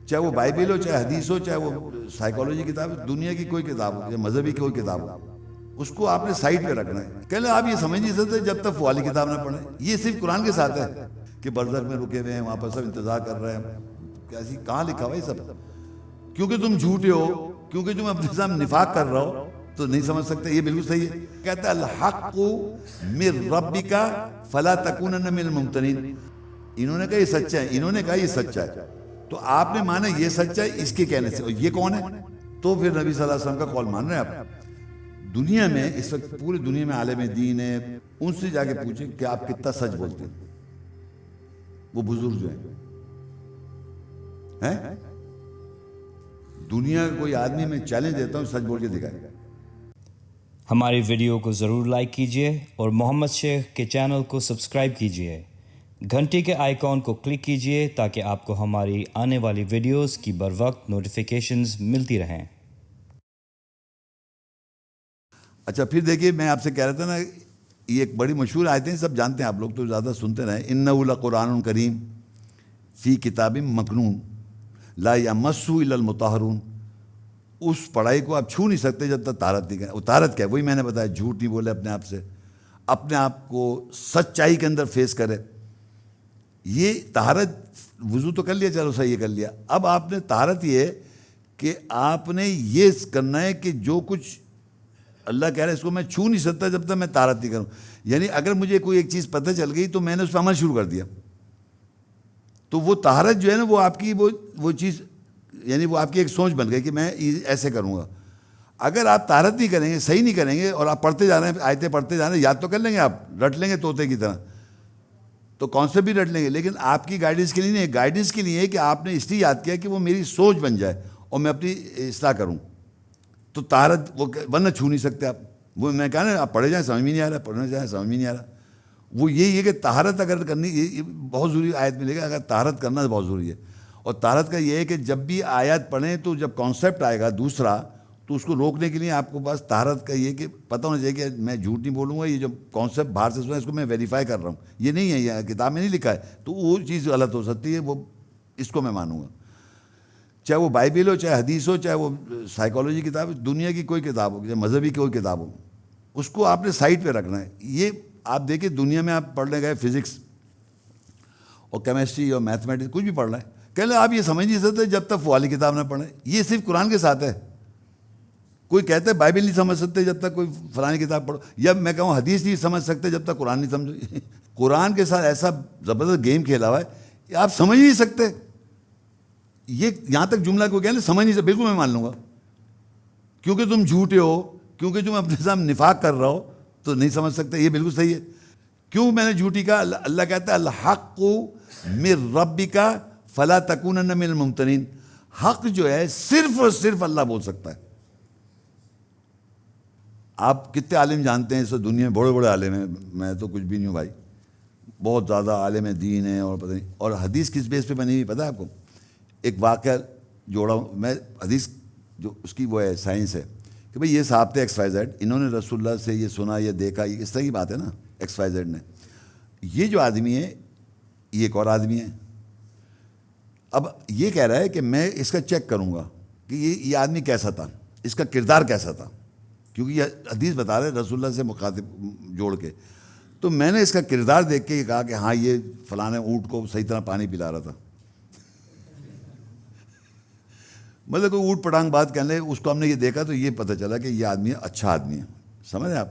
چاہے وہ بائبل ہو، چاہے حدیث ہو، چاہے وہ سائیکالوجی کتاب ہو، دنیا کی کوئی کتاب ہو یا مذہبی کوئی کتاب ہو، اس کو آپ نے سائٹ پہ رکھنا ہے. کہ آپ یہ سمجھ نہیں سکتے جب تک والی کتاب نہ پڑھیں. یہ صرف قرآن کے ساتھ ہے کہ برزخ میں رکے ہوئے ہیں، وہاں پر سب انتظار کر رہے ہیں. کیسی کہاں لکھا ہوا یہ سب؟ کیونکہ تم جھوٹے ہو، کیونکہ تم اپنے ساتھ نفاق کر رہا ہو تو نہیں سمجھ سکتے. یہ بالکل صحیح ہے. کہتا ہے الحق من ربک فلا تکونن من الممترین. انہوں نے کہا یہ سچا ہے، انہوں نے کہا یہ سچا ہے، تو آپ نے مانا یہ سچا ہے اس کے کہنے سے. اور یہ کون ہے؟ تو پھر نبی صلی اللہ علیہ وسلم کا قول مان رہے ہیں آپ. دنیا میں اس وقت پوری دنیا میں عالم دین ہے، ان سے جا کے پوچھیں کہ آپ کتنا سچ بولتے ہیں. وہ بزرگ جو ہیں دنیا کا کوئی آدمی میں چیلنج دیتا ہوں سچ بول کے دکھائے. ہماری ویڈیو کو ضرور لائک کیجیے اور محمد شیخ کے چینل کو سبسکرائب کیجیے. گھنٹی کے آئیکن کو کلک کیجیے تاکہ آپ کو ہماری آنے والی ویڈیوز کی بروقت نوٹیفیکیشنز ملتی رہیں. اچھا پھر دیکھیے، میں آپ سے کہہ رہا تھا نا، یہ ایک بڑی مشہور آیتیں سب جانتے ہیں آپ لوگ تو زیادہ سنتے رہیں. انہ لقرآن کریم فی کتاب مکنون لا یمسہ الا المطہرون. اس پڑھائی کو آپ چھو نہیں سکتے جب تک طہارت نہیں کریں. وہ طہارت کیا ہے؟ وہی میں نے بتایا، جھوٹ نہیں بولے اپنے آپ سے، اپنے آپ کو سچائی کے اندر فیس کرے. یہ طہارت، وضو تو کر لیا، چلو صحیح کر لیا. اب آپ نے طہارت یہ ہے کہ آپ نے یہ کرنا ہے کہ جو کچھ اللہ کہہ رہا ہے اس کو میں چھو نہیں سکتا جب تک میں طہارت نہیں کروں. یعنی اگر مجھے کوئی ایک چیز پتہ چل گئی تو میں نے اس پہ عمل شروع کر دیا، تو وہ طہارت جو ہے نا وہ آپ کی وہ چیز، یعنی وہ آپ کی ایک سوچ بن گئی کہ میں ایسے کروں گا. اگر آپ طہارت نہیں کریں گے، صحیح نہیں کریں گے، اور آپ پڑھتے جا رہے ہیں، آیتیں پڑھتے جا رہے ہیں، یاد تو کر لیں گے، آپ رٹ لیں گے طوطے کی طرح، تو کانسیپٹ بھی رٹ لیں گے، لیکن آپ کی گائیڈنس کے لیے نہیں ہے. گائیڈنس کے لیے ہے کہ آپ نے اس لیے یاد کیا کہ وہ میری سوچ بن جائے اور میں اپنی اصلاح کروں. تو طہارت وہ ورنہ چھو نہیں سکتے آپ. وہ میں کہا نا، آپ پڑھے جائیں سمجھ میں نہیں آ رہا، پڑھنے جائیں سمجھ میں نہیں آ رہا. وہ یہی ہے کہ طہارت اگر کرنی، یہ بہت ضروری آیت ملے گا، اگر طہارت کرنا بہت ضروری ہے. اور طہارت کا یہ ہے کہ جب بھی آیات پڑھیں تو جب کانسیپٹ آئے گا دوسرا، تو اس کو روکنے کے لیے آپ کو بس طہارت کا یہ کہ پتہ ہونا چاہیے کہ میں جھوٹ نہیں بولوں گا، یہ جو کانسیپٹ باہر سے سنا ہے اس کو میں ویریفائی کر رہا ہوں، یہ نہیں ہے، یہ کتاب میں نہیں لکھا ہے، تو وہ چیز غلط ہو سکتی ہے، وہ اس کو میں مانوں گا. چاہے وہ بائبل ہو، چاہے حدیث ہو، چاہے وہ سائیکالوجی کتاب ہو، دنیا کی کوئی کتاب ہو یا مذہبی کوئی کتاب ہو، اس کو آپ نے سائٹ پہ رکھنا ہے. یہ آپ دیکھیں دنیا میں آپ پڑھنے گئے فزکس اور کیمسٹری اور میتھمیٹکس کچھ بھی پڑھ رہے ہیں، کہہ آپ یہ سمجھ نہیں سکتے جب تک وہ والی کتاب نہ پڑھیں. یہ صرف قرآن کے ساتھ ہے. کوئی کہتے ہیں بائبل نہیں سمجھ سکتے جب تک کوئی فلانی کتاب پڑھو، یا میں کہوں حدیث نہیں سمجھ سکتے جب تک قرآن نہیں سمجھ. قرآن کے ساتھ ایسا زبردست گیم کھیلا ہوا ہے کہ آپ سمجھ نہیں سکتے. یہ یہاں تک جملہ کو کہہ لیں سمجھ نہیں سکتے، بالکل میں مان لوں گا. کیونکہ تم جھوٹے ہو، کیونکہ تم اپنے ساتھ نفاق کر رہا ہو تو نہیں سمجھ سکتے. یہ بالکل صحیح ہے. کیوں میں نے جھوٹی کہا؟ اللہ کہتا ہے الحق من ربک فلا تکونن من الممترین. حق جو ہے صرف اور صرف اللہ بول سکتا ہے. آپ کتنے عالم جانتے ہیں اس دنیا میں؟ بڑے بڑے عالم ہیں، میں تو کچھ بھی نہیں ہوں بھائی. بہت زیادہ عالم دین ہیں، اور پتہ نہیں. اور حدیث کس بیس پہ بنی ہوئی پتہ ہے آپ کو؟ ایک واقعہ جوڑا ہوں میں. حدیث جو اس کی وہ ہے سائنس ہے کہ بھئی یہ صاحب تھے ایکس وائی زیڈ، انہوں نے رسول اللہ سے یہ سنا، یہ دیکھا، یہ اس طرح کی بات ہے نا. ایکس وائی زیڈ نے، یہ جو آدمی ہے یہ ایک اور آدمی ہے. اب یہ کہہ رہا ہے کہ میں اس کا چیک کروں گا کہ یہ آدمی کیسا تھا، اس کا کردار کیسا تھا، کیونکہ یہ حدیث بتا رہے رسول اللہ سے مخاطب جوڑ کے. تو میں نے اس کا کردار دیکھ کے یہ کہا کہ ہاں یہ فلاں اونٹ کو صحیح طرح پانی پلا رہا تھا. مطلب کوئی اونٹ پٹانگ بات کہنے، اس کو ہم نے یہ دیکھا تو یہ پتہ چلا کہ یہ آدمی اچھا آدمی ہے. سمجھیں آپ؟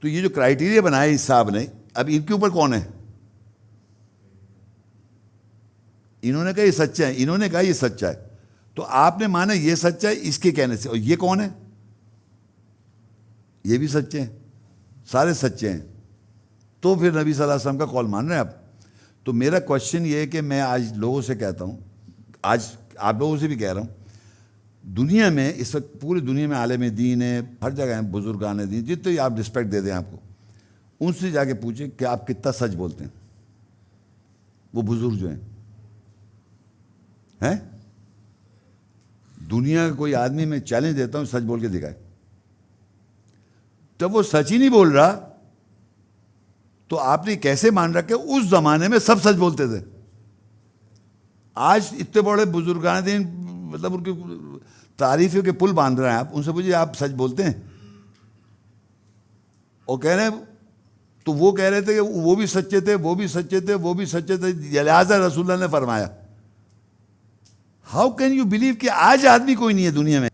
تو یہ جو کرائیٹیریا بنایا اس صاحب نے، اب ان کے اوپر کون ہے؟ انہوں نے کہا یہ سچا ہے، انہوں نے کہا یہ سچا ہے، تو آپ نے مانا یہ سچا ہے اس کے کہنے سے. اور یہ کون ہے؟ یہ بھی سچے ہیں، سارے سچے ہیں. تو پھر نبی صلی اللہ علیہ وسلم کا قول مان رہے ہیں آپ. تو میرا کوشچن یہ ہے کہ میں آج لوگوں سے کہتا ہوں، آج آپ لوگوں سے بھی کہہ رہا ہوں، دنیا میں اس وقت پوری دنیا میں عالم دین ہے، ہر جگہ ہیں بزرگان دین، جتنے آپ رسپیکٹ دے دیں آپ کو، ان سے جا کے پوچھیں کہ آپ کتنا سچ بولتے ہیں. وہ بزرگ جو ہیں دنیا کا کوئی آدمی میں چیلنج دیتا ہوں سچ بول کے دکھائے. جب وہ سچ ہی نہیں بول رہا تو آپ نے کیسے مان رکھا کہ اس زمانے میں سب سچ بولتے تھے؟ آج اتنے بڑے بزرگان دین مطلب ان کی تعریفوں کے پل باندھ رہے ہیں آپ، ان سے پوچھیے آپ سچ بولتے ہیں؟ اور کہہ رہے ہیں تو وہ کہہ رہے تھے کہ وہ بھی سچے تھے، وہ بھی سچے تھے، وہ بھی سچے تھے، لہٰذا رسول اللہ نے فرمایا. ہاؤ کین یو بلیو کہ آج آدمی کوئی نہیں ہے دنیا میں،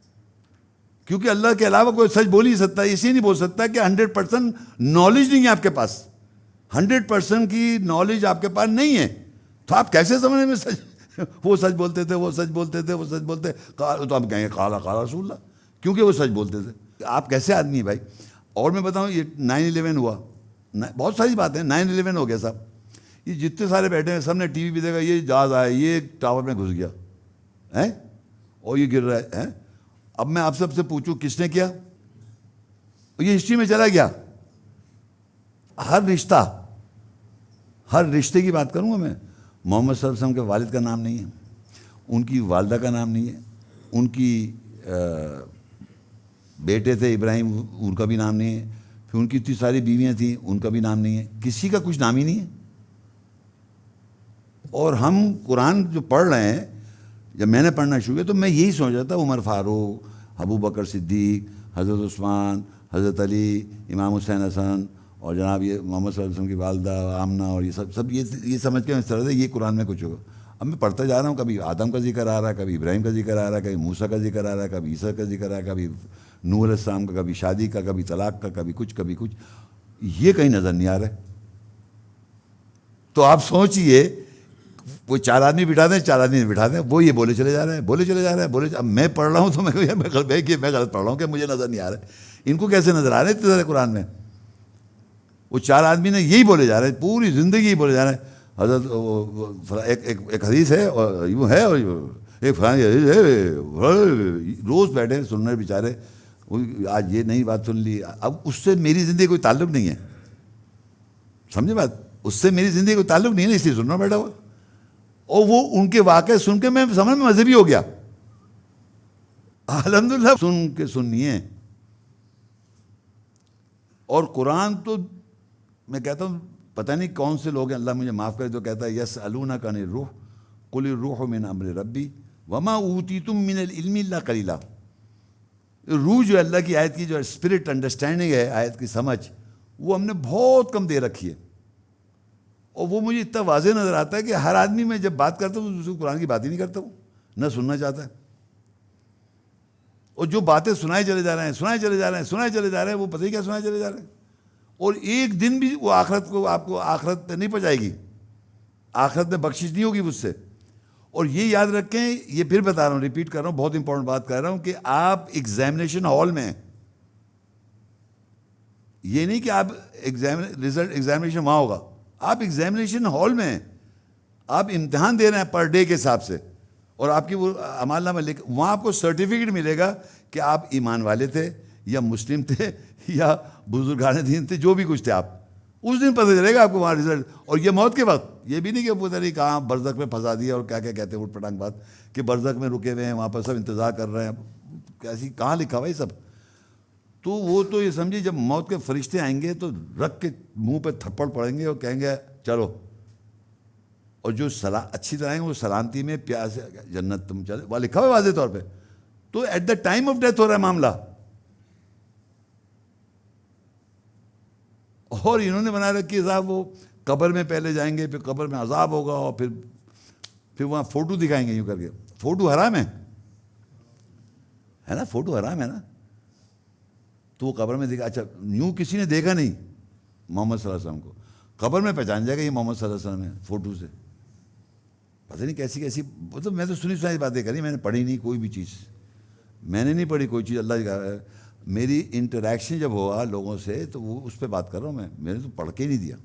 کیونکہ اللہ کے علاوہ کوئی سچ بول ہی سکتا ہے. اسی نہیں بول سکتا کہ 100% نالج نہیں ہے آپ کے پاس، 100% کی نالج آپ کے پاس نہیں ہے، تو آپ کیسے سمجھنے میں سچ وہ سچ بولتے تھے، وہ سچ بولتے تھے، وہ سچ بولتے تو ہم کہیں گے قال رسول اللہ، کیونکہ وہ سچ بولتے تھے. آپ کیسے آدمی ہیں بھائی؟ اور میں بتاؤں یہ 9/11 ہوا، بہت ساری باتیں. 9/11 ہو گیا صاحب، یہ جتنے سارے بیٹھے ہیں سب نے ٹی وی پہ دیکھا یہ جہاز آیا، یہ ٹاور میں گھس گیا ہے اور یہ گر رہا ہے. اب میں آپ سب سے پوچھوں کس نے کیا؟ یہ ہسٹری میں چلا گیا. ہر رشتے کی بات کروں گا میں. محمد صلی اللہ علیہ وسلم کے والد کا نام نہیں ہے، ان کی والدہ کا نام نہیں ہے، ان کی بیٹے تھے ابراہیم، ان کا بھی نام نہیں ہے، پھر ان کی اتنی ساری بیویاں تھیں، ان کا بھی نام نہیں ہے، کسی کا کچھ نام ہی نہیں ہے. اور ہم قرآن جو پڑھ رہے ہیں، جب میں نے پڑھنا شروع کیا تو میں یہی سوچ رہا تھا عمر فاروق، ابو بکر صدیق، حضرت عثمان، حضرت علی، امام حسین حسن، اور جناب یہ محمد صلی اللہ علیہ وسلم کی والدہ آمنہ، اور یہ سب یہ سمجھ کے میں اس طرح سے یہ قرآن میں کچھ ہوگا. اب میں پڑھتا جا رہا ہوں، کبھی آدم کا ذکر آ رہا ہے، کبھی ابراہیم کا ذکر آ رہا ہے، کبھی موسیٰ کا ذکر آ رہا ہے، کبھی عیسیٰ کا ذکر آ رہا ہے، کبھی نوح علیہ السلام کا، کبھی شادی کا، کبھی طلاق کا، کبھی کچھ کبھی کچھ. یہ کہیں نظر نہیں آ رہا ہے. تو آپ سوچئے وہ 4 آدمی بٹھا دیں، 4 آدمی بٹھا دیں، وہ یہ بولے چلے جا رہے ہیں. اب میں پڑھ رہا ہوں تو میں غلط پڑھ رہا ہوں کہ مجھے نظر نہیں آ رہا ہے. ان کو کیسے نظر آ رہے ہیں اتنے سارے قرآن میں؟ وہ 4 آدمی نے یہی بولے جا رہے ہیں، پوری زندگی یہی بولے جا رہے ہیں. حضرت ایک حدیث ہے اور یوں ہے، اور ایک فلانی حدیث ہے، روز بیٹھے سن رہے بیچارے. آج یہ نئی بات سن لی، اب اس سے میری زندگی کوئی تعلق نہیں ہے، سمجھے بات؟ اس سے میری زندگی کوئی تعلق نہیں ہے، اس لیے سننا بیٹھا ہوا. اور وہ ان کے واقعے سن کے میں سمجھ میں مذہبی ہو گیا. الحمدللہ سن کے سنیے. اور قرآن تو میں کہتا ہوں پتہ نہیں کون سے لوگ ہیں، اللہ مجھے معاف کرے، تو کہتا ہے یسألونک عن الروح قل الروح من امر ربی وما اوتیتم من العلم الا قلیلا. روح جو اللہ کی آیت کی جو اسپرٹ انڈرسٹینڈنگ ہے، آیت کی سمجھ، وہ ہم نے بہت کم دے رکھی ہے. اور وہ مجھے اتنا واضح نظر آتا ہے کہ ہر آدمی میں جب بات کرتا ہوں تو قرآن کی بات ہی نہیں کرتا ہوں، نہ سننا چاہتا ہے. اور جو باتیں سنائے چلے جا رہے ہیں وہ پتہ ہی کیا سنائے چلے جا رہے ہیں. اور ایک دن بھی وہ آخرت کو آپ کو آخرت پہ نہیں پہنچائے گی، آخرت میں بخشش نہیں ہوگی مجھ سے. اور یہ یاد رکھیں، یہ پھر بتا رہا ہوں، ریپیٹ کر رہا ہوں، بہت امپورٹنٹ بات کر رہا ہوں، کہ آپ ایگزامینیشن ہال میں ہیں. یہ نہیں کہ آپ رزلٹ ایگزامینیشن وہاں ہوگا، آپ ایگزامینیشن ہال میں ہیں، آپ امتحان دے رہے ہیں پر ڈے کے حساب سے. اور آپ کی وہ اعمال نامہ لکھ، وہاں آپ کو سرٹیفکیٹ ملے گا کہ آپ ایمان والے تھے یا مسلم تھے یا بزرگان دین تھے، جو بھی کچھ تھے آپ. اس دن پتہ چلے گا آپ کو وہاں رزلٹ. اور یہ موت کے وقت، یہ بھی نہیں کہ پتہ نہیں کہاں برزخ میں پھنسا دیا اور کیا کیا کہتے ہیں اٹھ پٹانگ بات کہ برزخ میں رکے ہوئے ہیں، وہاں پر سب انتظار کر رہے ہیں. کیسی کہاں لکھا ہوا یہ سب؟ تو وہ تو یہ سمجھیے جب موت کے فرشتے آئیں گے تو رکھ کے منہ پہ تھپڑ پڑیں گے اور کہیں گے چلو. اور جو اچھی طرح آئیں گے وہ سلامتی میں پیاس جنت تم چلے، وہاں لکھا ہوا ہے واضح طور پہ. تو at the time of death ہو رہا ہے معاملہ. اور انہوں نے بنا رکھی صاحب وہ قبر میں پہلے جائیں گے، پھر قبر میں عذاب ہوگا، اور پھر وہاں فوٹو دکھائیں گے یوں کر کے. فوٹو حرام ہے نا، فوٹو حرام ہے نا. تو وہ قبر میں دیکھا، اچھا یوں کسی نے دیکھا نہیں محمد صلی اللہ علیہ وسلم کو، قبر میں پہچان جائے گا یہ محمد صلی اللہ علیہ وسلم ہے فوٹو سے. پتہ نہیں کیسی مطلب میں تو سنی باتیں کری، میں نے پڑھی نہیں کوئی بھی چیز، میں نے نہیں پڑھی کوئی چیز. اللہ کا میری انٹریکشن جب ہوا لوگوں سے تو وہ اس پہ بات کر رہا ہوں میں نے تو پڑھ کے ہی نہیں دیا.